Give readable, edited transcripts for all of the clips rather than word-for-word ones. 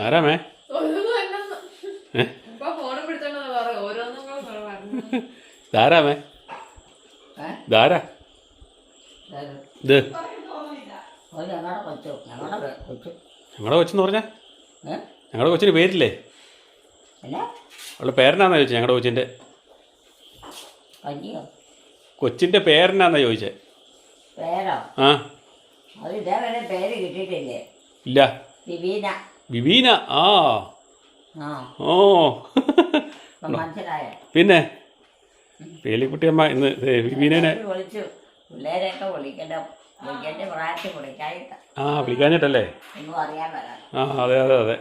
ആരാമേ? ധാരാമേ? ധാരാ ഇത് ഞങ്ങളുടെ കൊച്ചെന്ന് പറഞ്ഞാ ഞങ്ങളുടെ കൊച്ചിന് പേരില്ലേ? അവളുടെ പേരെന്നാന്നാ ചോദിച്ചത്? ഞങ്ങളുടെ കൊച്ചിൻ്റെ പേരെന്നാന്നാ ചോദിച്ചേ? ആ ഇല്ല. വിവീന. ആ ഓ പിന്നെ പേലിക്കുട്ടിയമ്മ ഇന്ന് വിവീനെ വിളിക്കാഞ്ഞിട്ടല്ലേ? ആ അതെ അതെ അതെ.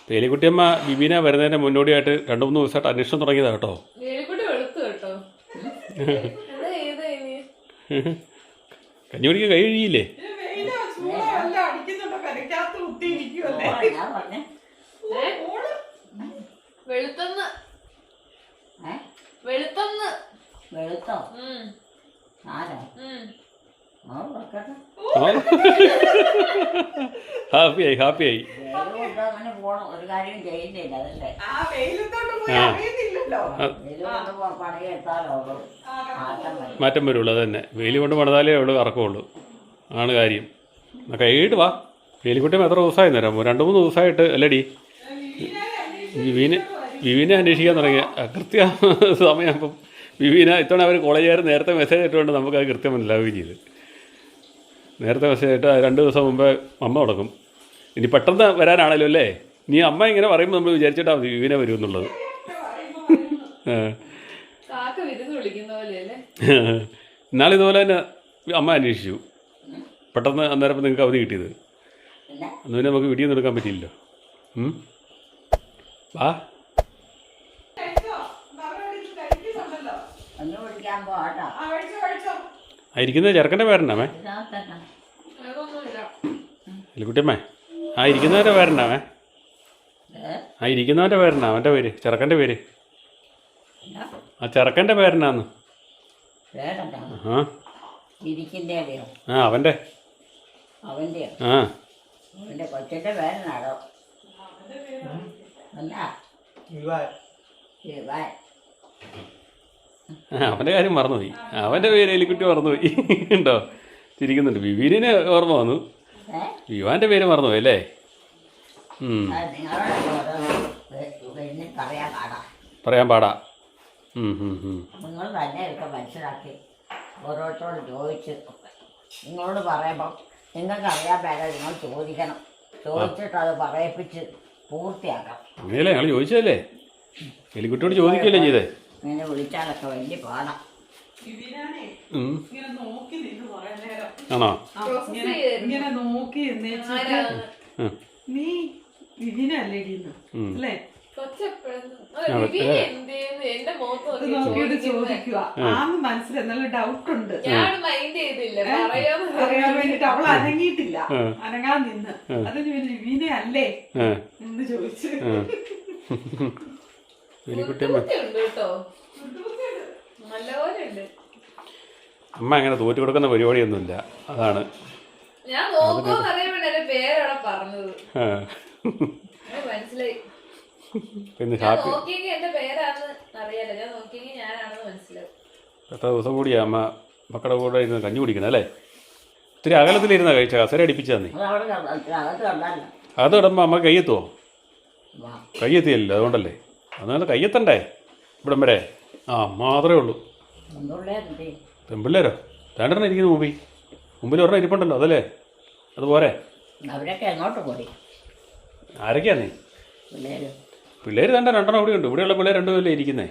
പേലിക്കുട്ടിയമ്മ വിവീന വരുന്നതിന് മുന്നോടിയായിട്ട് 2-3 ദിവസമായിട്ട് അന്വേഷണം തുടങ്ങിയതാ കേട്ടോ. കഞ്ഞി കുടിക്കാൻ കൈ കഴിയില്ലേ? ഹാപ്പിയായി ഹാപ്പിയായി. മാറ്റം വരുള്ളൂ. അത് തന്നെ, വെയിൽ കൊണ്ട് പണിതാലേ ഉള്ളൂ കറക്കമുള്ളൂ ആണ് കാര്യം. കൈയിട്ട് വാ. വേലിക്കുട്ടിയമ്മ എത്ര ദിവസമായി നേരം? 2-3 ദിവസമായിട്ട് അല്ലേടി വിവീനെ അന്വേഷിക്കാൻ തുടങ്ങിയ കൃത്യ സമയം. അപ്പം വിവീന ഇത്തവണ അവർ കോളേജുകാർ നേരത്തെ മെസ്സേജ് ഇട്ടുകൊണ്ട് നമുക്കത് കൃത്യം മനസ്സിലാവുകയും ചെയ്തു. നേരത്തെ മെസ്സേജ് ഇട്ട് 2 ദിവസം മുമ്പേ അമ്മ തുടങ്ങും. ഇനി പെട്ടെന്ന് വരാനാണല്ലോ അല്ലേ? നീ അമ്മ ഇങ്ങനെ പറയുമ്പോൾ നമ്മൾ വിചാരിച്ചിട്ടാ മതി വിവീന വരും എന്നുള്ളത്. ഇന്നാളിതുപോലെ തന്നെ അമ്മ അന്വേഷിച്ചു. പെട്ടെന്ന് അന്നേരം നിങ്ങൾക്ക് അവധി കിട്ടിയത്. അന്ന് പിന്നെ നമുക്ക് വീഡിയോ ഒന്നും എടുക്കാൻ പറ്റിയില്ലല്ലോ. വാ ഇരിക്കുന്ന ചെറുക്കൻ്റെ പേരെന്നാമേ? എലിക്കുട്ടിയമ്മേ, ഇരിക്കുന്നവൻ്റെ പേരെന്നാമേ? ഇരിക്കുന്നവൻ്റെ പേരെന്നാ? അവൻ്റെ പേര്, ചെറുക്കൻ്റെ പേര്. ആ ചെറുക്കൻ്റെ പേരെന്നാന്ന്? അവൻ്റെ അവൻ്റെ കാര്യം മറന്നുപോയി. അവൻ്റെ പേര് എലിക്കുട്ടി മറന്നുപോയി. ഉണ്ടോ? ചിരിക്കുന്നുണ്ട്. വിവീനെ ഓർമ്മ വന്നു. വിവാൻ്റെ പേര് മറന്നുപോയി അല്ലേ? പറയാൻ പാടാ. നിങ്ങൾ തന്നെ ഒക്കെ മനസ്സിലാക്കി ഓരോരുത്തരോട് ചോദിച്ച് നിങ്ങളോട് പറയുമ്പോൾ നിങ്ങൾക്ക് അറിയാൻ പേരെ നിങ്ങൾ ചോദിക്കണം. ചോദിച്ചിട്ട് അത് പറയിപ്പിച്ച് പൂർത്തിയാക്കാം. അങ്ങനെയല്ലേ ഞങ്ങൾ ചോദിച്ചതല്ലേ? എലിക്കുട്ടിയോട് ചോദിക്കുകയല്ലേ ചെയ്തേ? ഇങ്ങനെ വിളിച്ചാലൊക്കെ വലിയ പാടാം. ആണോ? ഇങ്ങനെ നോക്കി നീ വിവിനല്ലേടി അല്ലേ? നോക്കിയിട്ട് ചോദിക്കുക. ആന്ന് മനസ്സിലായി. നല്ല ഡൗട്ട് ഉണ്ട്. അറിയാൻ വേണ്ടിട്ട് അവൾ അനങ്ങിയിട്ടില്ല. അനങ്ങാൻ നിന്ന് അതിന് പിന്നെ വിവീനെ അല്ലേ എന്ന് ചോദിച്ചു. അമ്മ അങ്ങനെ തോറ്റു കൊടുക്കുന്ന പരിപാടിയൊന്നുമില്ല. അതാണ് എത്ര ദിവസം കൂടിയാ അമ്മ മക്കളുടെ കൂടെ ഇരുന്ന് കഞ്ഞി കുടിക്കണം അല്ലേ? ഇത്തിരി അകലത്തിലിരുന്ന കഴിച്ച കസര അടിപ്പിച്ചാ നീ. അത് കിടമ്പോ അമ്മ കയ്യെത്തുവോ? കയ്യെത്തിയല്ലോ, അതുകൊണ്ടല്ലേ. അതുകൊണ്ട് കയ്യെത്തണ്ടേ ഇവിടം വരെ? മാത്രമേ ഉള്ളൂ. പെമ്പിള്ളേരോ? 2 ഇരിക്കുന്നു മുമ്പിൽ 1 ഇരിപ്പുണ്ടല്ലോ, അതല്ലേ? അതുപോലെ ആരൊക്കെയാ നീ? പിള്ളേർ 2 കൂടി ഉണ്ട്. ഇവിടെയുള്ള പിള്ളേർ 2 പേരല്ലേ ഇരിക്കുന്നേ?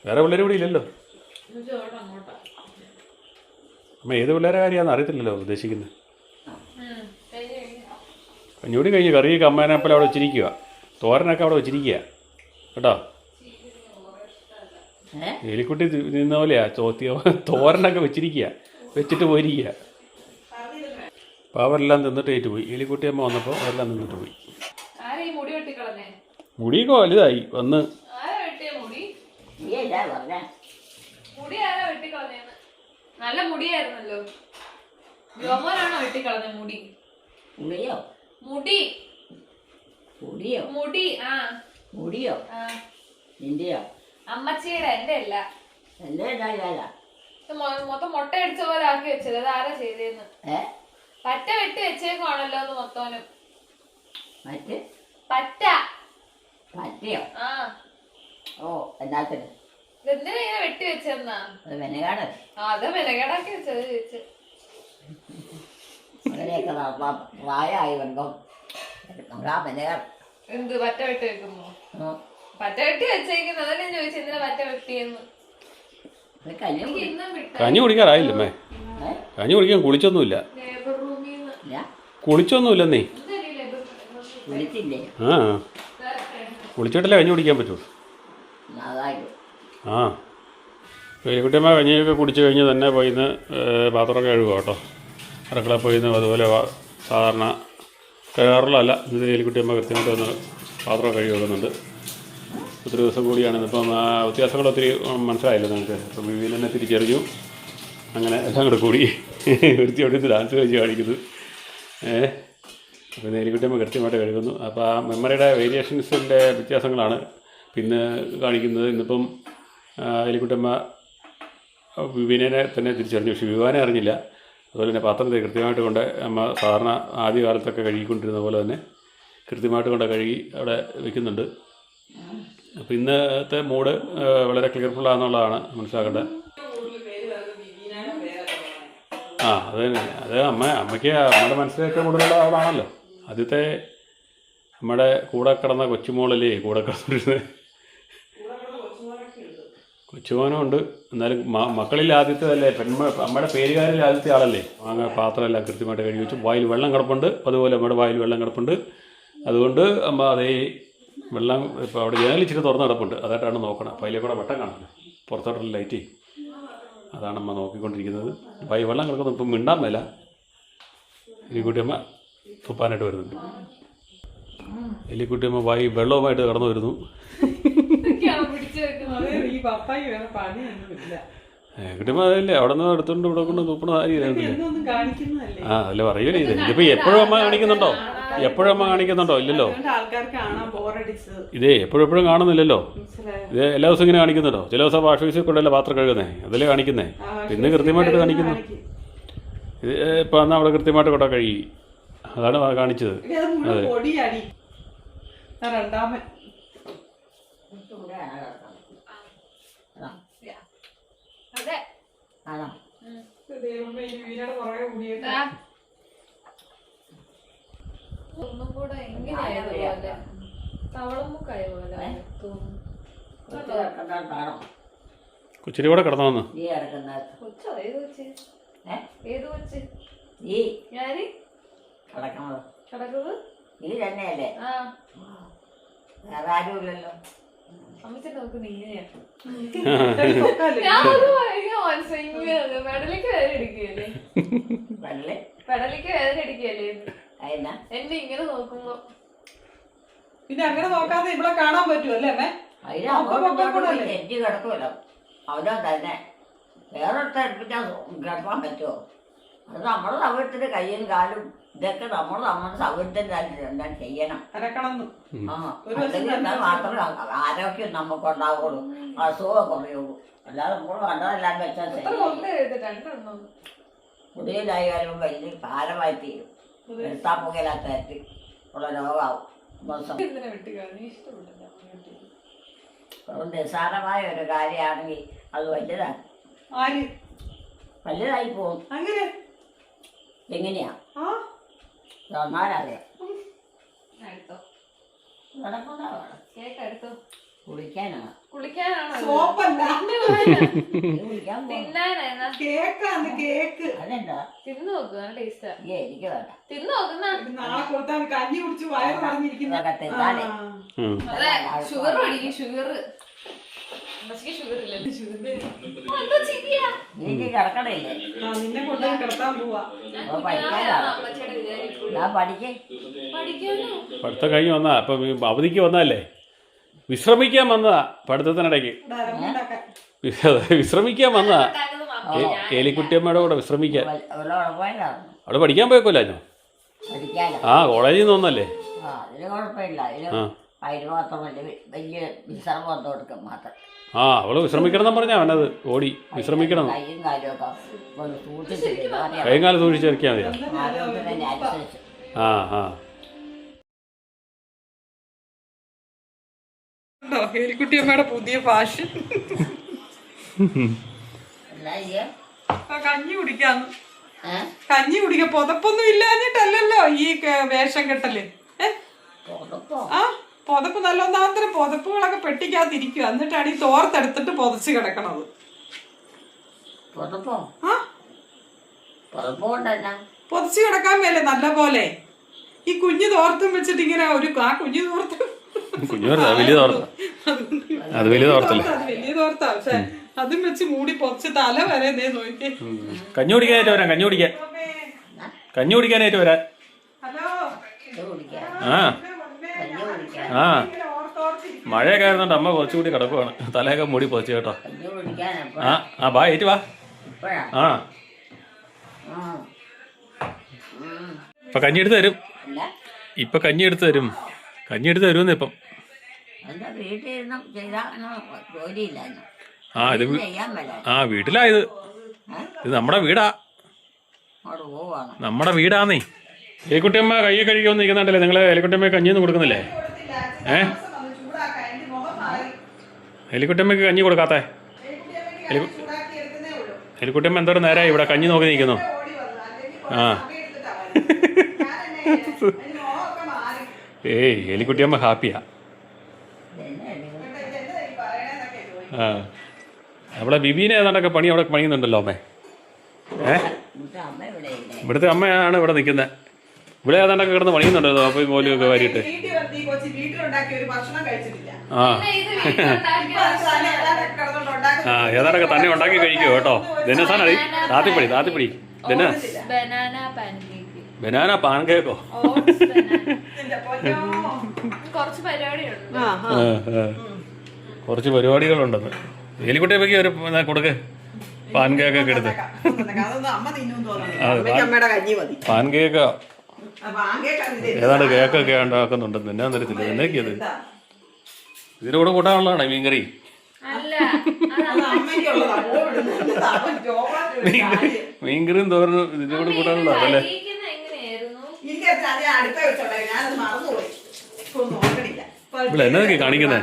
വേറെ പിള്ളേർ ഇവിടെ ഇല്ലല്ലോ. അമ്മ ഏത് പിള്ളേരെ കാര്യമാണെന്ന് അറിയത്തില്ലല്ലോ ഉദ്ദേശിക്കുന്നത്. കഞ്ഞൂടി കഴിഞ്ഞ് കറിയൊക്കെ അമ്മേനെപ്പോലെ അവിടെ വെച്ചിരിക്കുക. തോരനൊക്കെ അവിടെ വെച്ചിരിക്കുക കേട്ടോ. എലിക്കുട്ടി നിന്ന പോലെയാ തോരനൊക്കെ വെച്ചിരിക്കുക, വെച്ചിട്ട് പോയിരിക്കുക. അപ്പോൾ അവരെല്ലാം തിന്നിട്ട് ഏറ്റു പോയി. എലിക്കുട്ടിയമ്മ വന്നപ്പോൾ അവരെല്ലാം തിന്നിട്ട് പോയി. മുടിയൊക്കെ വലുതായി വന്ന്. നല്ല മുടിയായിരുന്നല്ലോ. ജോമോനാണോ വെട്ടിക്കളഞ്ഞ മുടി? മുടി മുടിയോ മുടി ആ മുടിയോ ആ. നിന്റെയോ അമ്മച്ചിയുടെ എന്റെ അല്ല. എന്റെ ഉണ്ടായാല ഇത് മൊത്തം മുട്ട അടിച്ച പോലെ ആക്കി വെച്ചത്. അത് ആരാ ചെയ്തേന്ന്? ഏ പറ്റ വെട്ടി വെച്ചേക്കുവാണല്ലോ അത് മൊത്തോനും. മറ്റ് പറ്റ പറ്റിയോ ആ. ഓ എന്നാത്തിന് ഇതെന്തിനാ ഇങ്ങനെ വെട്ടി വെച്ചെന്നാ? അത് വെനകാട് അത് വിലകേടാക്കി വെച്ചത് ചോദിച്ചു. അങ്ങനെയൊക്കെ പ്രായമായി വരുമ്പം നമ്മളാ വെനകാട് എന്ത് പറ്റ വെട്ടി വെക്കുമ്പോ? പറ്റ വെട്ടി വെച്ചേക്കുന്നത് അതല്ലേ ഞാൻ ചോദിച്ചു എന്തിനാ പറ്റ വെട്ടിയെന്ന്. കഞ്ഞി എനിക്ക് ഇന്നും വിട്ടു. കഞ്ഞി കുടിക്കാറായില്ലമ്മേ. കഞ്ഞി കുടിക്കാൻ കുളിച്ചൊന്നുമില്ല. ലേബർ റൂമിന്ന് കുളിച്ചൊന്നുമില്ലെന്നേ. എന്തല്ലേ ലേബർ വിളിച്ചില്ലേ ആ കുളിച്ചിട്ടല്ലേ കഞ്ഞി കുടിക്കാൻ പറ്റൂ. അതായിരുന്നു ആ എലിക്കുട്ടിയമ്മ കഞ്ഞിയൊക്കെ കുടിച്ച് കഴിഞ്ഞ് തന്നെ പോയിന്ന് പാത്രമൊക്കെ കഴുകുക കേട്ടോ. അടുക്കള പോയിന്ന് അതുപോലെ സാധാരണ കഴുകാറുള്ളതല്ല. ഇത് എലിക്കുട്ടിയമ്മ കൃത്യമായിട്ട് വന്ന് പാത്രമൊക്കെ കഴുകി വെക്കുന്നുണ്ട്. ഒത്തിരി ദിവസം കൂടിയാണ് ഇന്നിപ്പം വ്യത്യാസങ്ങൾ ഒത്തിരി മനസ്സിലായില്ല നിങ്ങൾക്ക്. ഇപ്പം വിവിനെ തിരിച്ചറിഞ്ഞു. അങ്ങനെ എല്ലാം കൂടെ കൂടി വൃത്തിയോടെ ഡാൻസ് കളിച്ച് കാണിക്കുന്നു. അപ്പോൾ എലിക്കുട്ടിയമ്മ കൃത്യമായിട്ട് കഴുകുന്നു. അപ്പോൾ ആ മെമ്മറിയുടെ വേരിയേഷൻസിൻ്റെ വ്യത്യാസങ്ങളാണ് പിന്നെ കാണിക്കുന്നത്. ഇന്നിപ്പം എലിക്കുട്ടമ്മ വിവിനെ തന്നെ തിരിച്ചറിഞ്ഞു. പക്ഷേ വിവാനെ അറിഞ്ഞില്ല. അതുപോലെ തന്നെ പാത്രത്തെ കൃത്യമായിട്ട് കൊണ്ട് അമ്മ സാധാരണ ആദ്യ കാലത്തൊക്കെ കഴുകിക്കൊണ്ടിരുന്ന പോലെ തന്നെ കൃത്യമായിട്ട് കൊണ്ട് കഴുകി അവിടെ വയ്ക്കുന്നുണ്ട്. അപ്പോൾ ഇന്നത്തെ മൂഡ് വളരെ ക്ലിയർഫുള്ളാണെന്നുള്ളതാണ് മനസ്സിലാക്കേണ്ടത്. ആ അത് തന്നെ. അത് അമ്മയ്ക്ക് നമ്മുടെ മനസ്സിലേക്ക് കൂടുതലുള്ള ആളാണല്ലോ. ആദ്യത്തെ നമ്മുടെ കൂടെ കിടന്ന കൊച്ചുമോളല്ലേ കൂടെ കിടന്നിരുന്നത്. കൊച്ചുമോനും ഉണ്ട്. എന്നാലും മക്കളിൽ ആദ്യത്തേതല്ലേ അമ്മയുടെ പേരുകാരിൽ ആദ്യത്തെ ആളല്ലേ. അങ്ങനെ പാത്രമെല്ലാം കൃത്യമായിട്ട് കഴുകി വെച്ചു. വായിൽ വെള്ളം കിടപ്പുണ്ട്. അതുപോലെ നമ്മുടെ വായിൽ വെള്ളം കിടപ്പുണ്ട്. അതുകൊണ്ട് അമ്മ അതേ വെള്ളം ഇപ്പോൾ അവിടെ ജനലിച്ചിട്ട് തുറന്ന് കിടപ്പുണ്ട്. അതായിട്ടാണ് നോക്കണം. അപ്പോൾ അതിലെ കൂടെ വെട്ടം കാണുന്നത് പുറത്തോട്ടുള്ള ലൈറ്റ്. അതാണ് അമ്മ നോക്കിക്കൊണ്ടിരിക്കുന്നത്. വായിൽ വെള്ളം കിടക്കുന്നു. ഇപ്പം മിണ്ടാൻ മേല. എലിക്കുട്ടിയമ്മ തുപ്പാനായിട്ട് വരുന്നുണ്ട്. എലിക്കുട്ടിയമ്മ വായി വെള്ളവുമായിട്ട് കടന്നു വരുന്നു. പിടിച്ചു വെക്കുന്നത്. ഈ പപ്പായി വേറെ പണിയൊന്നുമില്ല. കുട്ടിയമ്മ അതല്ലേ അവിടെ നിന്ന് എടുത്തുകൊണ്ട് ഇവിടെ കൊണ്ട് തുപ്പണ കാര്യമില്ല. എന്നൊന്നും കാണിക്കുന്നതല്ലേ. ആ അല്ല പറയൂലേ. ഇതിപ്പോൾ എപ്പോഴും അമ്മ കാണിക്കുന്നുണ്ടോ? എപ്പോഴും അമ്മ കാണിക്കുന്നുണ്ടോ? ഇല്ലല്ലോ. ആൾക്കാർക്ക് കാണാൻ ബോറടിച്ചത്. ഇതേ എപ്പോഴും കാണുന്നില്ലല്ലോ. മനസ്സിലായോ? ഇത് എല്ലാ ദിവസവും ഇങ്ങനെ കാണിക്കുന്നുണ്ടോ? ചില ദിവസം വാഷ് ബേസിൽ കൊണ്ടല്ലേ പാത്രം കഴുകുന്നേ. അതല്ലേ കാണിക്കുന്നേ. പിന്നെ കൃത്യമായിട്ട് കാണിക്കുന്നു. ഇത് ഇപ്പം എന്നാൽ അവിടെ കൃത്യമായിട്ട് കൊണ്ട കഴുകി. അതാണ് കാണിച്ചത്. പൊടിയാടി രണ്ടാമൻ അതെ ആണോ ദൈവമേ ഈ വീടിന്റെ പുറകെ കൂടിയിട്ട് ഒന്നും കൂടെ എങ്ങനെയായതുപോലെ തവളമുക്കായ പോലെ തോന്നുന്നു. കാണോ കൊച്ചിരി കൂടെ കിടന്നു വന്ന് നീ കിടക്കുന്നത് കൊച്ചോ? ഏത് കൊച്ച്? ഏത് കൊച്ച്? നീ ഞാന് കിടക്കുന്നത് കിടക്കുന്നത് നീ തന്നെയല്ലേ? ആ വേറെ ആരുമില്ലല്ലോ. അമ്മച്ചി നോക്കുന്നത് ഇങ്ങനെയാ. പൊക്കല്ലേ? ഞാൻ ഒരു ഭയങ്കര മനസ്സിലായി. പെടലിക്ക് വേദന അടിക്കുകയല്ലേ? വെള്ളി പെടലിക്ക് വേദന അടിക്കുകയല്ലേ അതിനാ എന്നെ ഇങ്ങനെ നോക്കുമ്പോ? പിന്നെ അങ്ങനെ നോക്കാതെ ഇവിടെ കാണാൻ പറ്റുമല്ലേ അമ്മേ? അതിന് അങ്ങോട്ടും തെറ്റി കിടക്കുമല്ലോ. അവനോ തന്നെ വേറൊരുത്ത എടുപ്പിച്ചാൽ കിടക്കാൻ പറ്റുമോ? അത് നമ്മുടെ സൗകര്യത്തിന് കയ്യും കാലും ഇതൊക്കെ നമ്മുടെ സൗകര്യത്തിന് എന്താ ചെയ്യണം. അരക്കണമെന്ന് ആ അല്ലെങ്കിൽ എന്നാൽ മാത്രമേ ആരോഗ്യം നമുക്കുണ്ടാവുള്ളൂ, അസുഖം കുറയുള്ളൂ. അല്ലാതെ നമ്മൾ കണ്ടതെല്ലാം വെച്ചാൽ രണ്ടെണ്ണം കുടിയിലായാലും വലിയ ഭാരമായി തീരും. എടുത്താൽ പുകയില്ലാത്ത തരത്തിൽ ഉള്ള രോഗമാവും. എന്തിനാ വെട്ടി കാണും? ഇഷ്ടമില്ല. നിസ്സാരമായ ഒരു കാര്യമാണെങ്കിൽ അത് വലുതാണ്. ആര് വലുതായി പോകും. അങ്ങനെ എങ്ങനെയാ ആ തന്നാലറിയാം. എടുത്തോ നടക്കുന്നതാണ് കേക്ക് എടുത്തോ. കുളിക്കാനാണ്. കുളിക്കാനാണോ? സോപ്പല്ല കുളിക്കാൻ പോകും. തിന്നാനാ? കേക്കാണ് കേക്ക്. അതെന്താ തിന്നു നോക്ക്. നല്ല ടേസ്റ്റാ. എനിക്ക് വേണ്ട. തിന്നു നോക്കുന്ന നാളെ കൊടുത്താൽ കഞ്ഞി കുടിച്ച് വയറ് പറഞ്ഞിരിക്കുന്ന ഇതൊക്കെ തിന്നാലേ അതെ ഷുഗർ പഠിക്കും. ഷുഗർ അമ്മച്ചിക്ക് ഷുഗർ ഇല്ലല്ലോ. എന്തോ ചിരിയാ? എനിക്ക് കിടക്കണില്ലേ? നിന്നെ കൊണ്ടുപോയി കിടത്താൻ പോവാ. അമ്മച്ചിയുടെ വിചാരിക്കും. ഞാൻ പഠിക്കേ പഠിക്കാനോ? പഠിത്തം കഴിഞ്ഞ് വന്നാ. അപ്പം അവധിക്ക് വന്നതല്ലേ, വിശ്രമിക്കാൻ വന്നതാ. പഠിത്തത്തിനിടയ്ക്ക് വിശ്രമിക്കാൻ വന്നതാ. ഏലിക്കുട്ടിയമ്മയുടെ കൂടെ വിശ്രമിക്കാൻ. പോയതാണ് അവിടെ പഠിക്കാൻ പോയേക്കോല്ലോ. പഠിക്കാനോ? ആ കോളേജിൽ നിന്ന് വന്നല്ലേ. ആ അതിന് കുഴപ്പമില്ല. അതിന് ആ അതിന് മാത്രം വലിയ വിശ്രമം ഒന്നും കൊടുക്കും മാത്രം. ആ അവള് വിശ്രമിക്കണം എന്ന് പറഞ്ഞാൽ അവനത് ഓടി വിശ്രമിക്കണം. കയ്യും കാലുമൊക്കെ ഒന്ന് സൂക്ഷിച്ചിട്ടില്ല. കൈയും കാലം സൂക്ഷിച്ചിറക്കിയാൽ മതിയോ? ആരോഗ്യത്തിന് അനുസരിച്ച്. ആ ആ എലിക്കുട്ടി അമ്മയുടെ പുതിയ ഫാഷൻ. എന്താ ചെയ്യാ? കഞ്ഞി കുടിക്കാന്ന്. കഞ്ഞി കുടിക്കാൻ പുതപ്പൊന്നും ഇല്ലാഞ്ഞിട്ടല്ലല്ലോ ഈ വേഷം കെട്ടല്. ആ പുതപ്പ് നല്ല ഒന്നാമത്തെ പുതപ്പുകളൊക്കെ പെട്ടിക്കകത്തിരിക്കുക. എന്നിട്ടാണ് ഈ തോർത്തെടുത്തിട്ട് പുതച്ച് കിടക്കണത്. പുതപ്പോ? ആ പുതപ്പ് കൊണ്ടല്ല പുതച്ച് കിടക്കാൻ മേലെ നല്ല പോലെ. ഈ കുഞ്ഞു തോർത്തും വെച്ചിട്ട് ഇങ്ങനെ ഒരു ആ കുഞ്ഞു തോർത്ത് വലിയ തോർത്ത അത് വലിയ തോർത്തല്ലേ? അത് വലിയ തോർത്താ. പക്ഷെ അതും വെച്ച് മൂടി പൊതച്ച് തല വരെ നോക്കി. കഞ്ഞി കുടിക്കാനായിട്ട് വരാം. കഞ്ഞി കുടിക്കാനായിട്ട് വരാൻ. ഹലോ ആ ആ മഴയൊക്കെ ആയിരുന്നുണ്ട് അമ്മ കുറച്ചുകൂടി കിടക്കുവാണ്. തലയൊക്കെ മൂടി പൊതിച്ചു കേട്ടോ. കഞ്ഞി കുടിക്കാൻ ആ ആ ബാ ഏറ്റു വാ. ഇപ്പോഴാ? ആ ഇപ്പൊ കഞ്ഞി എടുത്ത് തരും. അല്ല ഇപ്പൊ കഞ്ഞി എടുത്ത് തരും. കഞ്ഞി എടുത്ത് തരുമെന്ന് ഇപ്പം. എന്താ വീട്ടിൽ ഇരുന്ന് ചെയ്താൽ ജോലിയില്ല. ആ ഇത് ചെയ്യാൻ മേല. ആ വീട്ടിലായത്. ഇത് നമ്മുടെ വീടാ. അങ്ങോട്ട് പോവാണ്. നമ്മുടെ വീടാന്നേ. എലിക്കുട്ടിയമ്മ കയ്യെ കഴിക്കുമെന്ന് നിൽക്കുന്നുണ്ടല്ലേ? നിങ്ങൾ എലിക്കുട്ടിയമ്മ കഞ്ഞിയൊന്നും കൊടുക്കുന്നില്ലേ? എലിക്കുട്ടിയമ്മക്ക് കഞ്ഞി കൊടുക്കാത്തേ? എലിക്കുട്ടിയമ്മ എന്തോരം നേരമായി ഇവിടെ കഞ്ഞി നോക്കി നിൽക്കുന്നു. ആ ഏയ് എലിക്കുട്ടിയമ്മ ഹാപ്പിയാ. ആ അവിടെ ബിബീനെ ഏതാണ്ടൊക്കെ പണി അവിടെ പണിയുന്നുണ്ടല്ലോ അമ്മേ. ഇവിടുത്തെ അമ്മയാണ് ഇവിടെ നിൽക്കുന്നത്. ഇവിടെ ഏതാണ്ടൊക്കെ കിടന്ന് പണിയുന്നുണ്ടല്ലോ. അപ്പോൾ പോലെയൊക്കെ വാരിയിട്ട് ആ ആ ഏതാണ്ടൊക്കെ തന്നെ ഉണ്ടാക്കി കഴിക്കുമോ കേട്ടോ. ഇതെന്നെ സാധനം താത്തിപ്പിടി ഇതെന്നാ? ബനാന പാൻ കേക്കോ? കുറച്ച് പരിപാടികളുണ്ടെന്ന്. എലിക്കുട്ടിയമ്മയ്ക്ക് ഒരു കൊടുക്ക് പാൻ കേക്കൊക്കെ എടുത്ത്. പാൻ കേക്ക് ഏതാണ്ട് കേക്കൊക്കെ ഉണ്ടാക്കുന്നുണ്ടെന്ന്. എന്നാ തരത്തില്ല എന്നൊക്കെയത്. ഇതിൻ്റെ കൂടെ കൂട്ടാനുള്ളതാണ് മീൻകറി. മീൻകറിയും തോരനും ഇതിൻ്റെ കൂടെ കൂട്ടാനുള്ളതല്ലേ? ഇവിടെ എന്നതൊക്കെ കാണിക്കുന്നേ?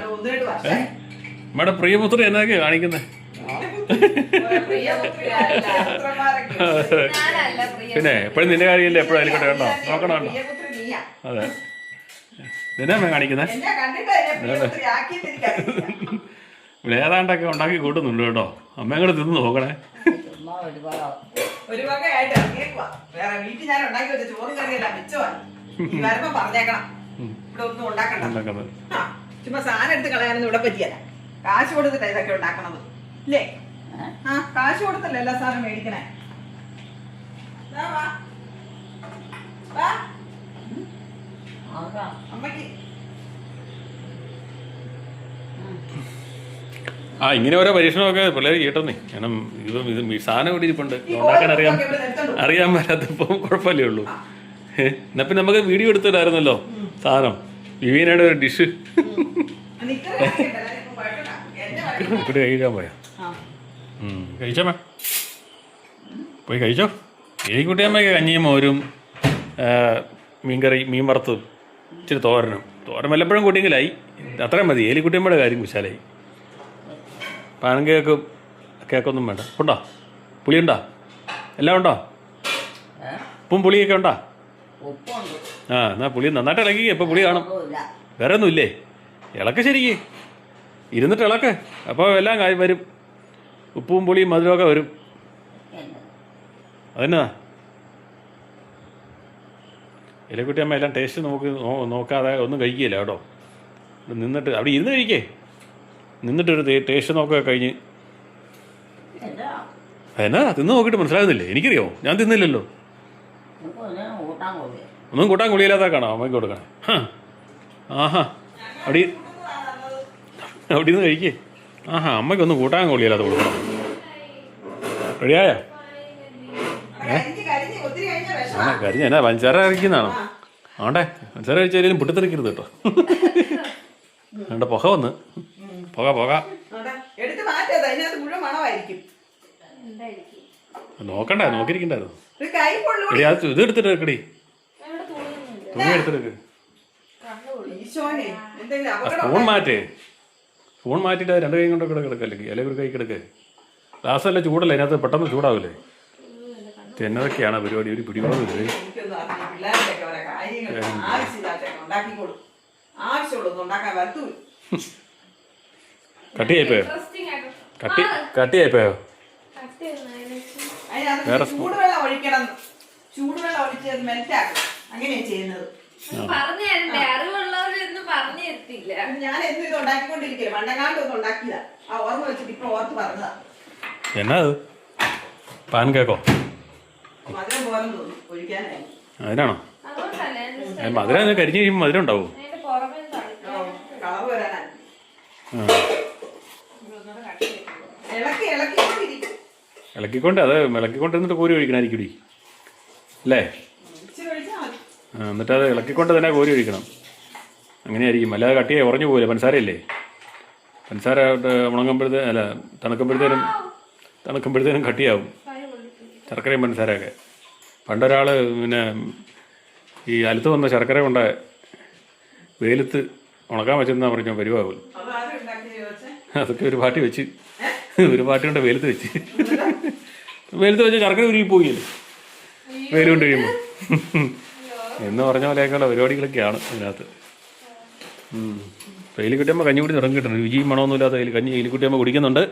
നമ്മുടെ പ്രിയപുത്രി എന്നതൊക്കെ കാണിക്കുന്നേ? പിന്നെ എപ്പോഴും നിന്റെ കാര്യമല്ലേ എപ്പോഴും ആയിക്കോട്ടെ കേട്ടോ. നോക്കണം കേട്ടോ. അതെ നിന്നെ അമ്മ കാണിക്കുന്നേ? ഇവിടെ ഏതാണ്ടൊക്കെ ഉണ്ടാക്കി കൂട്ടുന്നുണ്ട് കേട്ടോ. അമ്മ കൂടെ തിന്ന് നോക്കണേ. ഒരു വകയായിട്ട് ഇറങ്ങിയേക്കുവാ. വേറെ വീട്ടിൽ ഞാൻ ഉണ്ടാക്കി വെച്ച ചോറും കറിയല്ല മിച്ചമാണ്. വരുമ്പോ പറഞ്ഞേക്കണം ഇവിടെ ഒന്നും ഉണ്ടാക്കണ്ട. ചുമ്മാ സാധനം എടുത്ത് കളയാനൊന്നും ഇവിടെ പറ്റിയല്ല. കാശ് കൊടുത്തിട്ടാ ഇതൊക്കെ ഉണ്ടാക്കണത് ഇല്ലേ? ആ കാശ് കൊടുത്തല്ലേ എല്ലാ സാധനം മേടിക്കണേ. അമ്മക്ക് ആ ഇങ്ങനെ ഓരോ പരീക്ഷണമൊക്കെ പിള്ളേർ കേട്ടോന്നേ. കാരണം ഇത് സാധനം ഇവിടെ ഇരിപ്പുണ്ട്. ഉണ്ടാക്കാൻ അറിയാൻ പറ്റാത്തപ്പോൾ കുഴപ്പമില്ലേ ഉള്ളൂ. എന്നാ പിന്നെ നമുക്ക് വീഡിയോ എടുത്തിട്ടായിരുന്നല്ലോ സാധനം. വിവീനയുടെ ഒരു ഡിഷ് ഇവിടെ കഴിക്കാൻ പോയാ കഴിച്ചോ? പോയി കഴിച്ചോ. എലിക്കുട്ടിയമ്മയ്ക്ക് കഞ്ഞിയും മോരും മീൻകറി മീൻ വറുത്തും ഇച്ചിരി തോരനും. തോരൻ വല്ലപ്പോഴും കൂട്ടിയെങ്കിലായി. അത്രയും മതി. എലിക്കുട്ടിയമ്മയുടെ കാര്യം കുശാലായി. പാൻ കേക്കൊന്നും വേണ്ട. ഉണ്ടോ? പുളിയുണ്ടോ? എല്ലാം ഉണ്ടോ? ഉപ്പും പുളിയൊക്കെ ഉണ്ടോ? ആ എന്നാൽ പുളി നന്നായിട്ട് ഇളക്കി. എപ്പോൾ പുളി കാണും? വേറെ ഒന്നും ഇല്ലേ? ഇളക്ക് ശരിക്ക് ഇരുന്നിട്ട് ഇളക്ക്. അപ്പോൾ എല്ലാം വരും. ഉപ്പും പുളിയും മധുരമൊക്കെ വരും. അതെന്നാ എലിക്കുട്ടിയമ്മ എല്ലാം ടേസ്റ്റ് നോക്കാതെ ഒന്നും കഴിക്കുകയില്ല കേട്ടോ. നിന്നിട്ട് അവിടെ ഇരുന്ന് കഴിക്കേ. നിന്നിട്ടൊരു ടേസ്റ്റ് നോക്കുക കഴിഞ്ഞ്. എന്നാ തിന്ന് നോക്കിയിട്ട് മനസ്സിലാകുന്നില്ലേ? എനിക്കറിയോ, ഞാൻ തിന്നില്ലല്ലോ. ഒന്നും കൂട്ടാൻ കൊള്ളിയില്ലാത്ത കാണാം അമ്മയ്ക്ക് കൊടുക്കണേ. ആഹാ അവിടെ നിന്ന് കഴിക്കേ. ആഹാ അമ്മയ്ക്കൊന്നും കൂട്ടാൻ കൊള്ളിയില്ലാത്ത കൊടുക്കണം. റെഡിയായോ? കരിഞ്ഞ എന്നാ പഞ്ചാര ഇറക്കുന്നതാണോ? ആണ്ടേ പഞ്ചസാര കഴിച്ചാലും പൊട്ടിത്തെറിക്കരുത് കേട്ടോ. ആണ്ട പുക വന്ന് പുക അതാ, എടുത്ത് മാറ്റത് അതിനകത്ത് മുഴുവൻ മണമായിരിക്കും. നോക്കണ്ടേ, നോക്കിയിരിക്കണ്ടായിരുന്നു. ഒരു കൈ പൊള്ളു. എടി അത് ഇത് എടുത്തിട്ട് വെക്കടി, തുണി എടുത്തിട്ട് ഈശോനെ, എന്തെങ്കിലും അപകടം സ്പൂൺ മാറ്റേ, സ്പൂൺ മാറ്റിയിട്ട് രണ്ട് കൈ കൊണ്ട് കിടക്കല്ലേ, അല്ലെങ്കിൽ ഒരു കൈ കിടക്കേ. ഗ്ലാസ്സല്ല ചൂടല്ലേ, അതിനകത്ത് പെട്ടെന്ന് ചൂടാവില്ലേ. എന്നതൊക്കെയാണ് പരിപാടി, ഒരു പിടിവളവില്ലേ. എനിക്കൊന്നും അറിയില്ല. പിള്ളേരുടെയൊക്കെ ഓരോ കാര്യങ്ങൾ ആവശ്യമില്ലാത്തൊക്കെ ഉണ്ടാക്കിക്കോളും. ആവശ്യമുള്ളൊന്നും ഉണ്ടാക്കാൻ വരത്തൂല്ല. കട്ടിയായിപ്പോയോ? കട്ടിയായിപ്പോയോ? അതിനകത്ത് ചൂടുവെള്ളം ഒഴിക്കണം. ചൂടുവെള്ളം ഒഴിച്ച് അത് മെൽറ്റാക്കും. അങ്ങനെയാ ചെയ്യുന്നത്. പറഞ്ഞു തരണ്ടേ, അറിവുള്ളവരൊന്നും പറഞ്ഞു തരത്തില്ല. ഞാൻ എന്നും ഇത് ഉണ്ടാക്കിക്കൊണ്ടിരിക്കില്ല. പണ്ടങ്ങാണ്ടൊന്നും ഉണ്ടാക്കിയതാ. ആ ഓർമ്മ വെച്ചിട്ട് ഇപ്പൊ ഓർത്ത് പറഞ്ഞതാ. എന്നാ അത് പാൻ കേക്കോ? മധുരം പോലെ തോന്നും ഒഴിക്കാനായി. അതിനാണോ? അതുകൊണ്ടല്ലേ മധുരം കരിഞ്ഞ് കഴിയുമ്പോൾ മധുരം ഉണ്ടാവും. അതിന്റെ പുറമേ തളിക്കാൻ കളർ വരാനായി. ഇളക്കി ഇളക്കിക്കൊണ്ടിരിക്കും. ഇളക്കിക്കൊണ്ട് അത് ഇളക്കിക്കൊണ്ടിരുന്നിട്ട് കോരി ഒഴിക്കണമായിരിക്കും അല്ലേ? ഇച്ചിരി ഒഴിച്ചാൽ മതി. എന്നിട്ട് അത് ഇളക്കിക്കൊണ്ട് തന്നെ കോരി ഒഴിക്കണം. അങ്ങനെയായിരിക്കും, അല്ലാതെ കട്ടിയായി ഉറഞ്ഞു പോകില്ല. പഞ്ചസാരയല്ലേ, പഞ്ചസാര ഉണങ്ങുമ്പോഴത്തേനും അല്ല തണുക്കുമ്പോഴത്തേനും കട്ടിയാവും ശർക്കരയും പഞ്ചസാരയൊക്കെ. പണ്ടൊരാൾ പിന്നെ ഈ അലുത്ത് വന്ന ശർക്കര കൊണ്ട് വെയിലത്ത് ഉണക്കാൻ വെച്ചെന്നാ പറഞ്ഞാൽ പരിവാകും. അതാരും ഉണ്ടാക്കി ചോദിച്ചേ. അതൊക്കെ ഒരു പാട്ടി വെച്ച്, ഒരു പാട്ടി കൊണ്ട് വെയിലത്ത് വെച്ച് ശർക്കര ഉരുകി പോയില്ലേ വെയിൽ കൊണ്ട് കഴിയുമ്പോൾ എന്ന് പറഞ്ഞ പോലെയൊക്കെയുള്ള പരിപാടികളൊക്കെയാണ് ഇതിനകത്ത്. എലിക്കുട്ടിയമ്മ കഞ്ഞി കൂടി തുടങ്ങി കിട്ടുന്നു. രുചിയും മണമൊന്നുമില്ലാത്ത കഞ്ഞി എലിക്കുട്ടിയമ്മ കുടിക്കുന്നുണ്ട്.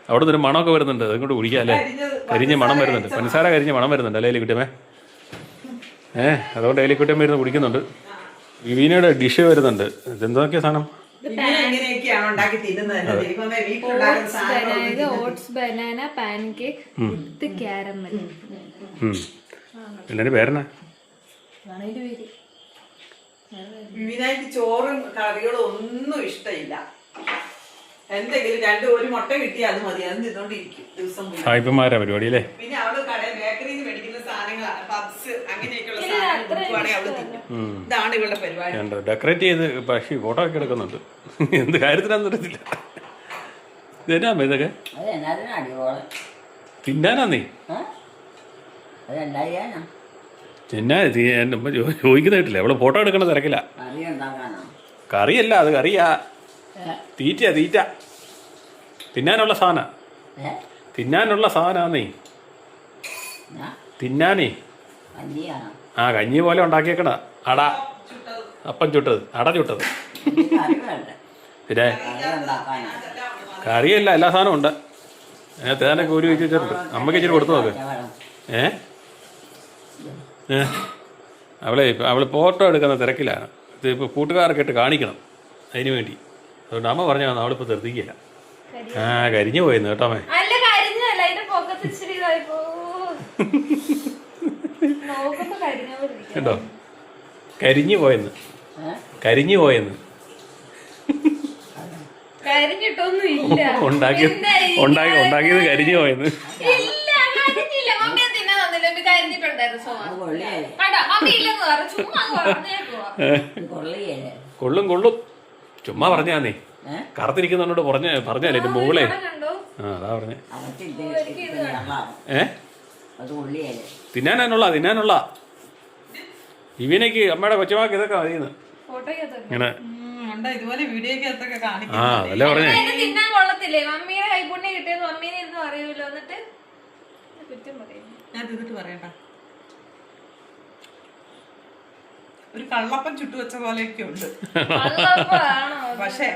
അവിടെ നിന്നൊരു മണമൊക്കെ വരുന്നുണ്ട്, അതുകൊണ്ട് കുടിക്കാം അല്ലേ. കരിഞ്ഞ മണം വരുന്നുണ്ട്, പഞ്ചസാര കരിഞ്ഞ മണം വരുന്നുണ്ട് അല്ലേ എലിക്കുട്ടിയമ്മേ? അതുകൊണ്ട് എലിക്കുട്ടിയമ്മ ഇരുന്ന് കുടിക്കുന്നുണ്ട്. വിവീനയുടെ ഡിഷ് വരുന്നുണ്ട്. ഇതെന്തൊക്കെയാ സാധനം? ഇങ്ങനെയൊക്കെയാണ് ഉണ്ടാക്കി തിന്നുന്നത്. ദൈവമേ, വീട്ടിലുണ്ടാക്കുന്ന സാധനങ്ങൾ. ഓട്സ് ബനാന പാൻകേക്ക് വിത്ത് കാരമൽ. എല്ലാവരും പേരെന്നാ? വിനായ്ക്ക് ചോറും കറികളും ഒന്നും ഇഷ്ടമില്ല. എന്തെങ്കിലും ഒരു മുട്ട കിട്ടിയാൽ അത് മതി. അത് തിന്നോണ്ടിരിക്കും ദിവസം മുഴുവൻ. സായിപ്പന്മാരാ പരിപാടി അല്ലേ? പിന്നെ അവള് കടയിൽ ബേക്കറിയിൽ നിന്ന് മേടിക്കുന്ന സാധനങ്ങളാണ്, പബ്സ് അങ്ങനെയൊക്കെയുള്ള സാധനങ്ങൾ അവള് തിന്നും. ഇതാണ് ഇവളുടെ പരിപാടി. ഡെക്കറേറ്റ് ചെയ്ത് പക്ഷി ഫോട്ടോ ഒക്കെ എടുക്കുന്നുണ്ട്. എന്ത് കാര്യത്തിനാന്ന് അറിയത്തില്ല. ഇതെന്നാ ഇതൊക്കെ തിന്നാനാ നീ? തിന്നാ ചോദിക്കുന്നതായിട്ടില്ല. അവള് ഫോട്ടോ എടുക്കണ തിരക്കില്ല. കറിയല്ല, അത് കറിയാ, തീറ്റ തിന്നാനുള്ള സാധന, തിന്നാനുള്ള സാധനാന്നേ. തിന്നാനേ കഞ്ഞി പോലെ ഉണ്ടാക്കിയേക്കണ. അട, അപ്പം ചുട്ടത്, അട ചുട്ടത്. പിന്നെ കറിയല്ല, എല്ലാ സാധനവും ഉണ്ട്. തേനൊക്കെ ഒരു വെച്ച് വെച്ചിട്ടുണ്ട്. അമ്മയ്ക്ക് ഇച്ചിരി കൊടുത്തു നോക്ക്. അവള് ഫോട്ടോ എടുക്കുന്ന തിരക്കിലാണ്. ഇത് ഇപ്പോൾ കൂട്ടുകാരൊക്കെ ഇട്ട് കാണിക്കണം അതിന് വേണ്ടി. അതുകൊണ്ട് അമ്മ പറഞ്ഞു അവളിപ്പോൾ ശ്രദ്ധിക്കില്ല. കരിഞ്ഞു പോയെന്ന് കേട്ടോ അമ്മേ. കേട്ടോ, കരിഞ്ഞു പോയെന്ന്. ഉണ്ടാക്കിയത് കരിഞ്ഞു പോയെന്ന്. കൊള്ളും ചുമ്മാ പറഞ്ഞാന്നേ. കറുത്തിരിക്കുന്നോട് പറഞ്ഞല്ലേ എന്റെ മുകളെ. അതാ പറഞ്ഞേ. തിന്നാനുള്ള ഇവനേക്ക് അമ്മയുടെ കൊച്ചുമാക്ക് ഇതൊക്കെ മതിയെന്ന് ഇങ്ങനെ. അതല്ലേ പറഞ്ഞേ. ഒരു കള്ളപ്പം ചുട്ടുവെച്ച പോലെയൊക്കെ ഉണ്ട്. പക്ഷേ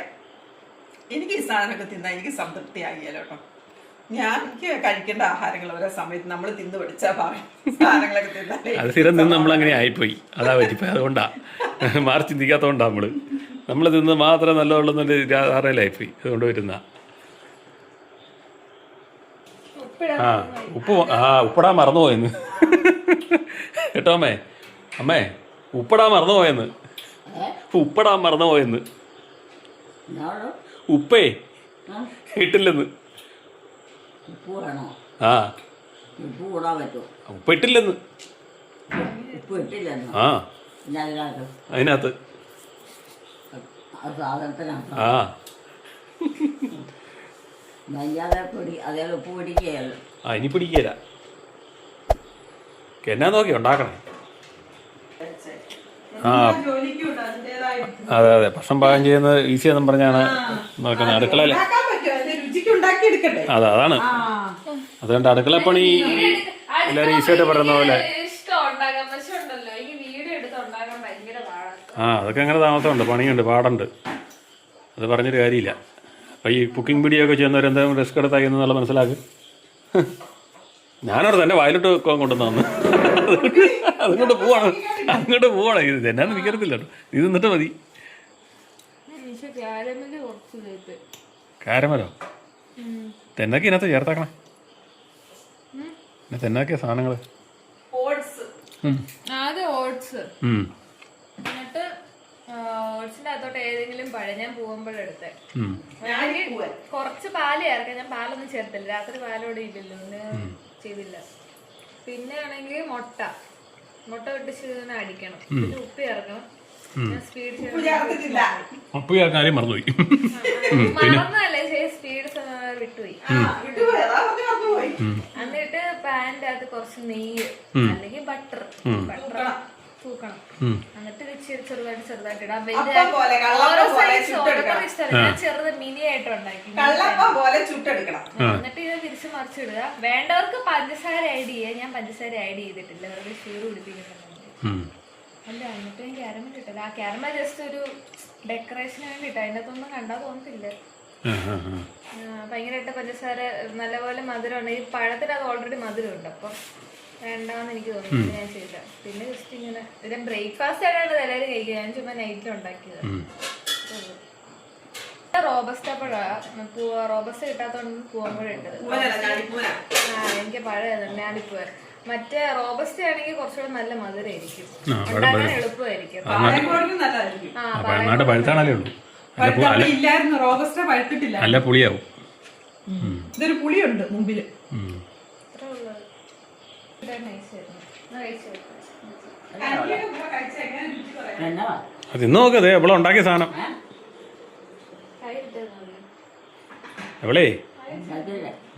എനിക്ക് ഈ സാധനമൊക്കെ തിന്നാൻ എനിക്ക് സംതൃപ്തിയാകിയല്ലോ കേട്ടോ. എനിക്ക് കഴിക്കേണ്ട ആഹാരങ്ങൾ ഓരോ സമയത്ത് നമ്മൾ തിന്ന് പഠിച്ചാൽ സാധനങ്ങളൊക്കെ തിന്നാലേ. അത് സ്ഥിരം നിന്ന് നമ്മളങ്ങനെ ആയിപ്പോയി. അതാ പറ്റിപ്പോയി. അതുകൊണ്ടാ മാറി ചിന്തിക്കാത്തതുകൊണ്ടാ നമ്മൾ തിന്ന് മാത്രം നല്ലതുള്ളൊന്നൊരു ധാരണയിലായിപ്പോയി. അതുകൊണ്ട് വരുന്ന ഉപ്പിടാൻ മറന്നുപോയെന്ന് കേട്ടോ അമ്മേ ഉപ്പിടാൻ മറന്നുപോയെന്ന്. ഉപ്പേ ഇട്ടില്ലെന്ന്. ഉപ്പിട്ടില്ലെന്ന്. ഉപ്പ് ഇട്ടില്ലെന്നോ ആ പിന്നെ അതിനകത്ത് അതിനകത്ത് ആ സാധനത്തിനകത്ത് ആ മഞ്ഞാതെ പൊടി അതേ ഉപ്പ് പിടിക്കുകയല്ലോ. ആ ഇനി പിടിക്കില്ല. എന്നാ നോക്കി ഉണ്ടാക്കണേ. ആ ജോലിക്കുണ്ട് അതിൻ്റെതായ അതെ അതെ, ഭക്ഷണം പാകം ചെയ്യുന്നത് ഈസിയാന്നും പറഞ്ഞാണ് നോക്കുന്നത്. അടുക്കളയിൽ ഉണ്ടാക്കാൻ പറ്റും, അതിന്റെ രുചിക്ക് ഉണ്ടാക്കി എടുക്കട്ടെ. അതാണ് അതുകൊണ്ട് അടുക്കളപ്പണി എല്ലാവരും ഈസിയായിട്ട് പറയുന്ന പോലെ. ഇഷ്ടം ഉണ്ടാക്കാൻ, പക്ഷെ ഉണ്ടല്ലോ ഈ വീഡിയോ എടുത്ത് ഉണ്ടാക്കാൻ ഭയങ്കര പാടാണ്. ആ അതൊക്കെ അങ്ങനെ താമസമുണ്ട്, പണിയുണ്ട്, പാടുണ്ട്. അത് പറഞ്ഞൊരു കാര്യമില്ല. അപ്പം ഈ കുക്കിംഗ് വീഡിയോ ഒക്കെ ചെയ്യുന്നവരെന്തായാലും റിസ്ക് എടുത്തായി എന്നുള്ള മനസ്സിലാക്ക്. ഞാനവിടെ തന്നെ വായിലോട്ട് കൊണ്ടുവന്നു അങ്ങോട്ട് പോവാണ് ഇത് എന്നാന്ന് എനിക്കറിയത്തില്ല കേട്ടോ. ഇത് നിന്നിട്ട് മതി. കാരമലോ തെന്നൊക്കെ ഇതിനകത്ത് ചേർത്താക്കണേ. പിന്നെ തെന്നൊക്കെ സാധനങ്ങൾ ഓട്സ് ആദ്യം ഓട്സ്, എന്നിട്ട് ഓട്സിന്റെ അകത്തോട്ട് ഏതെങ്കിലും പഴം ഞാൻ പോകുമ്പോഴെടുത്തേ. കുറച്ച് പാല് ചേർക്കാം. ഞാൻ പാലൊന്നും ചേർത്തില്ല, രാത്രി പാലോടെ ഇല്ലല്ലോ, ചെയ്തില്ല. പിന്നെ ആണെങ്കിൽ മുട്ട പൊട്ടിച്ച് അടിക്കണം. പിന്നെ ഉപ്പ് ചേർക്കണം. ഞാൻ സ്പീഡ് ഉപ്പ് ചേർക്കാനും മറന്നുപോയി. മറന്നല്ലേ, സ്പീഡ് വിട്ടുപോയി. എന്നിട്ട് പാനിന്റെ അകത്ത് കുറച്ച് നെയ്യ് അല്ലെങ്കിൽ ബട്ടർ തൂക്കണം. എന്നിട്ട് ചെറുതായിട്ട് ഇടാം. ചെറുത് മിനി ആയിട്ട് ഉണ്ടാക്കി എന്നിട്ട് ഇത് തിരിച്ച് മറിച്ചിടുക. വേണ്ടവർക്ക് പഞ്ചസാര ആഡ് ചെയ്യുക. ഞാൻ പഞ്ചസാര ആഡ് ചെയ്തിട്ടില്ല, വെറുതെ ഷുഗർ പിടിപ്പിക്കുന്നുണ്ട്. അല്ല, എന്നിട്ട് ഞാൻ ക്യാരമൽ ഇട്ടില്ല. ആ ക്യാരമൽ ജസ്റ്റ് ഒരു ഡെക്കറേഷന് വേണ്ടിട്ട്, അതിനകത്തൊന്നും കണ്ടാ തോന്നത്തില്ല. ഭയങ്കരമായിട്ട് പഞ്ചസാര നല്ലപോലെ മധുരമുണ്ട്. ഈ പഴത്തിന് അത് ഓൾറെഡി മധുരമുണ്ട്, അപ്പം വേണ്ടാന്ന് എനിക്ക് തോന്നുന്നു. ഞാൻ ചെയ്ത പിന്നെ ജസ്റ്റ് ഇങ്ങനെ ഇതിന്റെ ബ്രേക്ക്ഫാസ്റ്റ് ആയിട്ടാണ് എല്ലാവരും കഴിക്കുക. ഞാൻ ചുമ്മാ നൈറ്റിൽ ഉണ്ടാക്കിയത്. റോബസ്റ്റ പഴമാണ്. റോബസ്റ്റ കിട്ടാത്തോണ്ട് പൂവമ്പഴം. എനിക്ക് പഴം ഞാനിപ്പോ മറ്റേ റോബസ്റ്റ ആണെങ്കിൽ കുറച്ചുകൂടെ നല്ല മധുരമായിരിക്കും, ഉണ്ടാക്കാൻ എളുപ്പമായിരിക്കും. നല്ല പുളിയാവും. ഇതൊരു പുളിയുണ്ട് മുമ്പില്. അത് ഇന്ന് നോക്കതേ എവിടെ ഉണ്ടാക്കിയ സാധനം. എവിളേ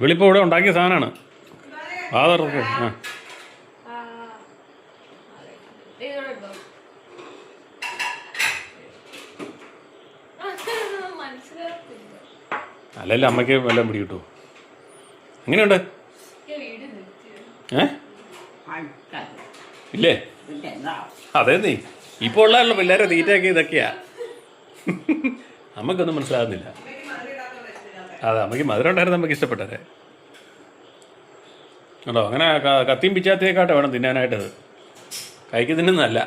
വെളിപ്പോ ഇവിടെ ഉണ്ടാക്കിയ സാധനമാണ്. ആധാർക്ക് അല്ലല്ല അമ്മയ്ക്ക് വല്ലതും പിടി കിട്ടുമോ? എങ്ങനെയുണ്ട്? ഇല്ലേ? അതെ നീ ഇപ്പോൾ ഉള്ള പിള്ളേരെ തീറ്റയൊക്കെ ഇതൊക്കെയാ. നമുക്കൊന്നും മനസ്സിലാകുന്നില്ല. അതെ, അമ്മയ്ക്ക് മധുരം ഉണ്ടായിരുന്നു, നമുക്ക് ഇഷ്ടപ്പെട്ടരെ കേട്ടോ. അങ്ങനെ കത്തിയും പിച്ചാത്തിയൊക്കെ വേണം തിന്നാനായിട്ടത്. കൈക്ക് തിന്നുന്നതല്ല.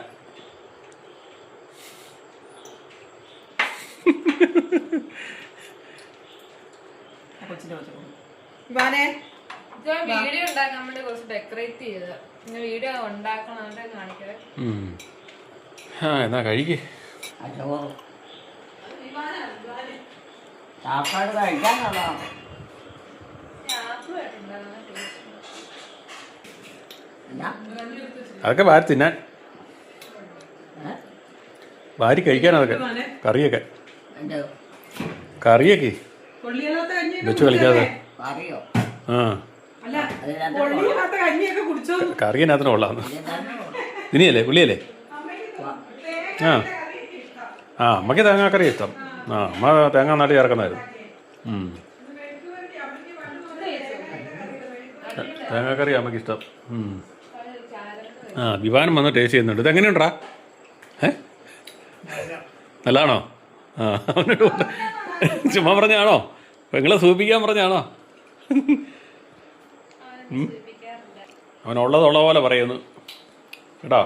വീഡിയോ ഉണ്ടാക്കാൻ വേണ്ടി കുറച്ച് ഡെക്കറേറ്റ് ചെയ്ത വീഡിയോ ഉണ്ടാക്കണം കാണിക്കേ. എന്നാ കഴിക്കേ. സാപ്പാട് കഴിക്കാനുള്ളതാണ്. അതൊക്കെ വാരി തിന്നാൻ, വാരി കഴിക്കാൻ. അതൊക്കെ കറിയൊക്കെ വെച്ച് കളിക്കാതെ. ആ കറിയതിനകത്തിന് കൊള്ളാന്ന്. ഇനിയല്ലേ പുള്ളിയല്ലേ? ആ അമ്മയ്ക്ക് തേങ്ങാക്കറി ഇഷ്ടം. ആ അമ്മ തേങ്ങ നാട്ടി ചേർക്കുന്നതായിരുന്നു. തേങ്ങാക്കറി അമ്മയ്ക്ക് ഇഷ്ടം. ആ വിവാനം വന്ന് ടേസ്റ്റ് ചെയ്യുന്നുണ്ട്. ഇതെങ്ങനെയുണ്ടാ? നല്ലതാണോ? ആ അവനോട് ചുമ്മാ പറഞ്ഞാണോ? പെങ്ങളെ സൂപ്പിക്കാൻ പറഞ്ഞാണോ? അവനുള്ളതുള്ള പോലെ പറയുന്നു കേട്ടോ.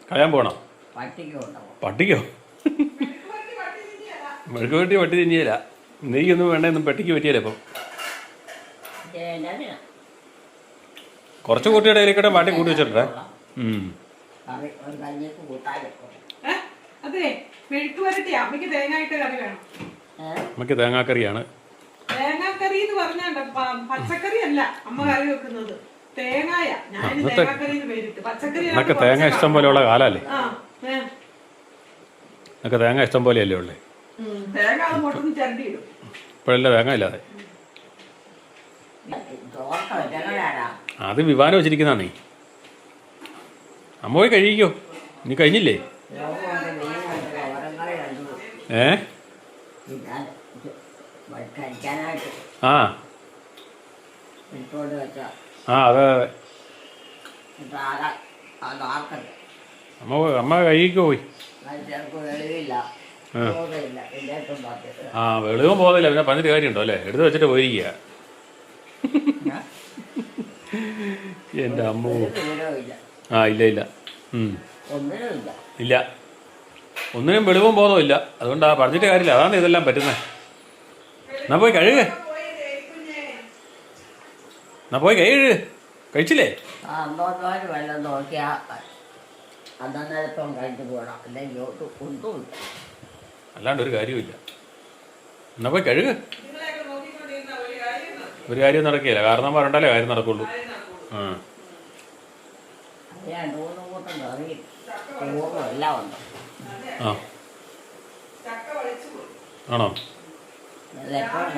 കളയാൻ പോകണോ? പട്ടിക്കോ? മെഴുക്ക് വെട്ടി പട്ടി തിന്നിയില്ല. നെയ്യൊന്നും വേണ്ടെന്നും പെട്ടിക്ക് പറ്റിയല്ലേ ഇപ്പം. കുറച്ച് കൂട്ടിയുടെ ഇടയിലേക്കൂടെ വാട്ടി കൂട്ടി വെച്ചിട്ടേ. അതെ, മെഴുക്ക് വരട്ടി അമ്മയ്ക്ക് തേങ്ങായിട്ട് കറി വേണം. അമ്മയ്ക്ക് തേങ്ങാക്കറിയാണ്. തേങ്ങാക്കറി എന്ന് പറഞ്ഞാൽ പച്ചക്കറി അല്ല അമ്മ കറി വെക്കുന്നത്. തേങ്ങായ ഞാൻ അന്നത്തെ- തേങ്ങാക്കറിന്ന് പേരിട്ട് പച്ചക്കറി എന്നൊക്കെ തേങ്ങ ഇഷ്ടം പോലെയുള്ള കാലമല്ലേ? ആ എന്നൊക്കെ തേങ്ങ ഇഷ്ടം പോലെയല്ലേ ഉള്ളേ? തേങ്ങ അത് മുട്ടൊന്ന് ചിരണ്ടി ഇടും. ഇപ്പോഴല്ലേ തേങ്ങ ഇല്ലാതെ. ചോർക്ക വെച്ചങ്ങളാടാ. അത് വിവാനം വെച്ചിരിക്കുന്നതാണേ. അമ്മ പോയി കഴിക്കോ? ഇനി കഴിഞ്ഞില്ലേ? കഴിക്കാനായിട്ട് ആ ഇട്ടുകൊണ്ട് വെച്ച ആ അതെ അതെ. അതാർക്കല്ല അമ്മ കഴിക്കോ പോയി? മനുഷ്യർക്ക് വെളിവില്ല, ബോധമില്ല, എല്ലാവർക്കും ബാധ്യത. ആ വെളിവും പോകുന്നില്ല, പിന്നെ പറഞ്ഞിട്ട് കാര്യമുണ്ടോ അല്ലേ? എടുത്ത് വെച്ചിട്ട് പോയിരിക്കുക. എൻ്റെ അമ്മ. വിവരമില്ല, ആ ഇല്ല ഇല്ല. ഒന്നിനും ഇല്ല. ഇല്ല, ഒന്നിനും വെളിവും ബോധവും ഇല്ല. അതുകൊണ്ടാ പറഞ്ഞിട്ട് കാര്യമില്ല. അതാണ് ഇതെല്ലാം പറ്റുന്നത്. എന്നാ പോയി കഴുക. എന്നാ പോയി കഴുക. കഴിച്ചില്ലേ? അമ്പത്തോര് വെള്ളം നോക്കിയാ അന്നേരപ്പം കഴിഞ്ഞു പോകണം, അല്ലെങ്കിൽ ഒന്നുമില്ല. അല്ലാണ്ട് ഒരു കാര്യമില്ല. എന്നാ പോയി കഴുക. ഒരു കാര്യം നടക്കുകയില്ല. കാരണന്മാരുണ്ടല്ലേ കാര്യം നടക്കുള്ളൂ. ആ അത് രണ്ട് മൂന്ന് കൂട്ടം കറിയും ചോറും എല്ലാം ഉണ്ട്. ആ ആണോ? അതെപ്പോഴും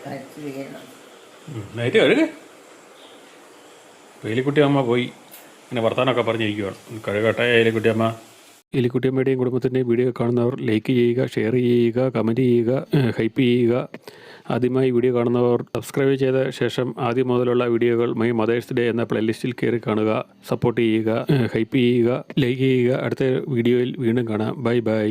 കഴിച്ച് വീഴുന്നു. നൈറ്റ് കഴുക. എലിക്കുട്ടി അമ്മ പോയി പിന്നെ വർത്താനമൊക്കെ പറഞ്ഞിരിക്കുകയാണ്. കഴുകട്ടെ എലിക്കുട്ടിയമ്മ. എലിക്കുട്ടിയമ്മയുടെയും കുടുംബത്തിൻ്റെയും വീഡിയോ കാണുന്നവർ ലൈക്ക് ചെയ്യുക, ഷെയർ ചെയ്യുക, കമൻറ്റ് ചെയ്യുക, ഹൈപ്പ് ചെയ്യുക. ആദ്യമായി വീഡിയോ കാണുന്നവർ സബ്സ്ക്രൈബ് ചെയ്ത ശേഷം ആദ്യം മുതലുള്ള വീഡിയോകൾ മൈ മദേഴ്സ് ഡേ എന്ന പ്ലേലിസ്റ്റിൽ കയറി കാണുക. സപ്പോർട്ട് ചെയ്യുക, ഹൈപ്പ് ചെയ്യുക, ലൈക്ക് ചെയ്യുക. അടുത്ത വീഡിയോയിൽ വീണ്ടും കാണാം. Bye bye.